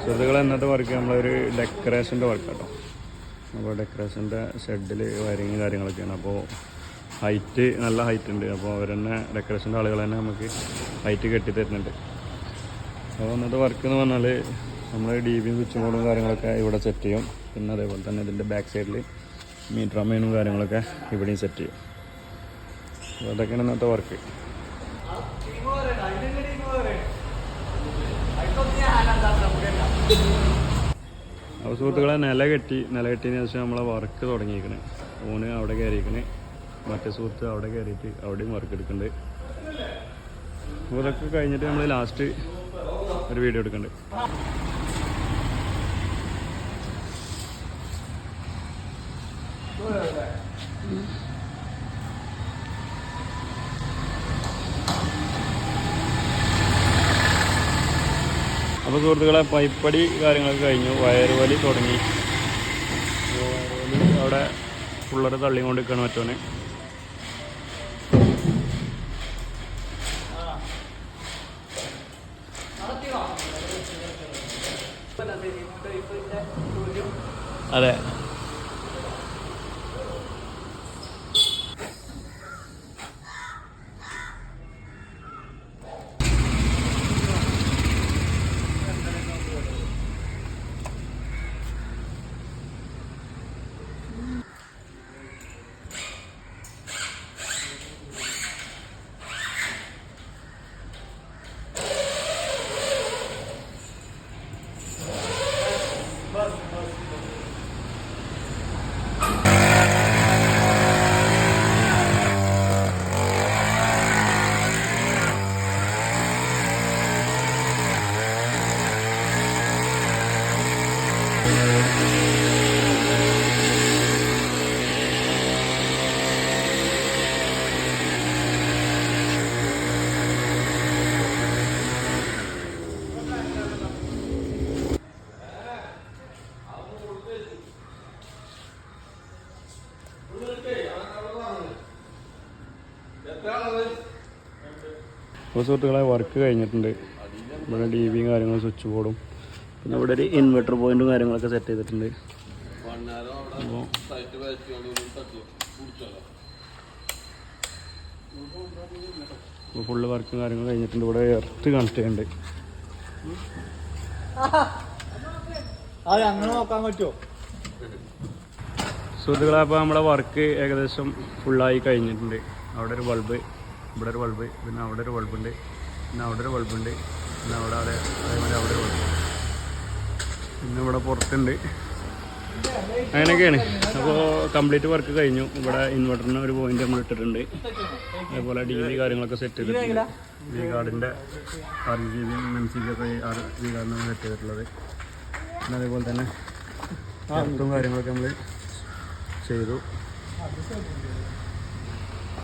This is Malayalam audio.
സുഹൃത്തുക്കളെ ഇന്നത്തെ വർക്ക് നമ്മളൊരു ഡെക്കറേഷൻ്റെ വർക്കാട്ടോ. അപ്പോൾ ഡെക്കറേഷൻ്റെ ഷെഡിൽ വയറിങ് കാര്യങ്ങളൊക്കെയാണ്. അപ്പോൾ ഹൈറ്റ് നല്ല ഹൈറ്റ് ഉണ്ട്. അപ്പോൾ അവർ തന്നെ ഡെക്കറേഷൻ്റെ ആളുകൾ തന്നെ നമുക്ക് ഹൈറ്റ് കെട്ടി തരുന്നുണ്ട്. അപ്പോൾ ഇന്നത്തെ വർക്ക് എന്ന് പറഞ്ഞാൽ നമ്മൾ DBയും സ്വിച്ച് ബോർഡും കാര്യങ്ങളൊക്കെ ഇവിടെ സെറ്റ് ചെയ്യും. പിന്നെ അതേപോലെ തന്നെ ഇതിൻ്റെ ബാക്ക് സൈഡിൽ മീറ്റർ മെയിനും കാര്യങ്ങളൊക്കെ ഇവിടെയും സെറ്റ് ചെയ്യും. അപ്പോൾ അതൊക്കെയാണ് ഇന്നത്തെ വർക്ക്. അപ്പോൾ സുഹൃത്തുക്കളെ നില കെട്ടിയതിന് ശേഷം നമ്മളെ വർക്ക് തുടങ്ങിയിരിക്കണേ. ഓന് അവിടെ കയറിയിരിക്കണേ, മറ്റേ സുഹൃത്ത് അവിടെ കയറിയിട്ട് അവിടെയും വർക്ക് എടുക്കുന്നുണ്ട്. അപ്പോൾ ഇതൊക്കെ കഴിഞ്ഞിട്ട് നമ്മൾ ലാസ്റ്റ് ഒരു വീഡിയോ എടുക്കുന്നുണ്ട്. അപ്പോൾ സുഹൃത്തുക്കളെ പൈപ്പടി കാര്യങ്ങളൊക്കെ കഴിഞ്ഞു, വയറുവലി തുടങ്ങി. വയറുവലി അവിടെ പിള്ളേർ തള്ളിക്കൊണ്ട് നിൽക്കണം മറ്റോനെ. അതെ, അപ്പോൾ സുഹൃത്തുക്കളെ വർക്ക് കഴിഞ്ഞിട്ടുണ്ട്. ഇവിടെ DBയും കാര്യങ്ങളും സ്വിച്ച് ബോർഡും പിന്നെ ഇവിടെ ഒരു ഇൻവെർട്ടർ പോയിന്റും കാര്യങ്ങളൊക്കെ സെറ്റ് ചെയ്തിട്ടുണ്ട്. അപ്പോൾ ഫുള്ള് വർക്കും കാര്യങ്ങളും കഴിഞ്ഞിട്ടുണ്ട്. ഇവിടെ എർത്ത് കണക്ട് ചെയ്യുന്നുണ്ട്. നോക്കാൻ പറ്റുമോ സുഹൃത്തുക്കളെ? അപ്പോൾ നമ്മളെ വർക്ക് ഏകദേശം ഫുള്ളായി കഴിഞ്ഞിട്ടുണ്ട്. അവിടെ ഒരു ബൾബ്, ഇവിടെ ഒരു ബൾബ്, പിന്നെ അവിടെ ഒരു ബൾബുണ്ട്, പിന്നെ അവിടെ ഒരു ബൾബുണ്ട്, പിന്നെ അതേമാതിരി അവിടെ ഒരു ബൾബ്, പിന്നെ ഇവിടെ പുറത്തുണ്ട്. അങ്ങനെയൊക്കെയാണ്. അപ്പോൾ കംപ്ലീറ്റ് വർക്ക് കഴിഞ്ഞു. ഇവിടെ ഇൻവെർട്ടറിന് ഒരു പോയിന്റ് നമ്മൾ ഇട്ടിട്ടുണ്ട്. അതേപോലെ DB കാര്യങ്ങളൊക്കെ സെറ്റ് ചെയ്തിട്ടുണ്ട്. V ഗാർഡിൻ്റെ RGBയും MCB ഒക്കെ V ഗാർഡിനാണ് സെറ്റ് ചെയ്തിട്ടുള്ളത്. പിന്നെ അതേപോലെ തന്നെ കാര്യങ്ങളൊക്കെ നമ്മൾ ചെയ്തു.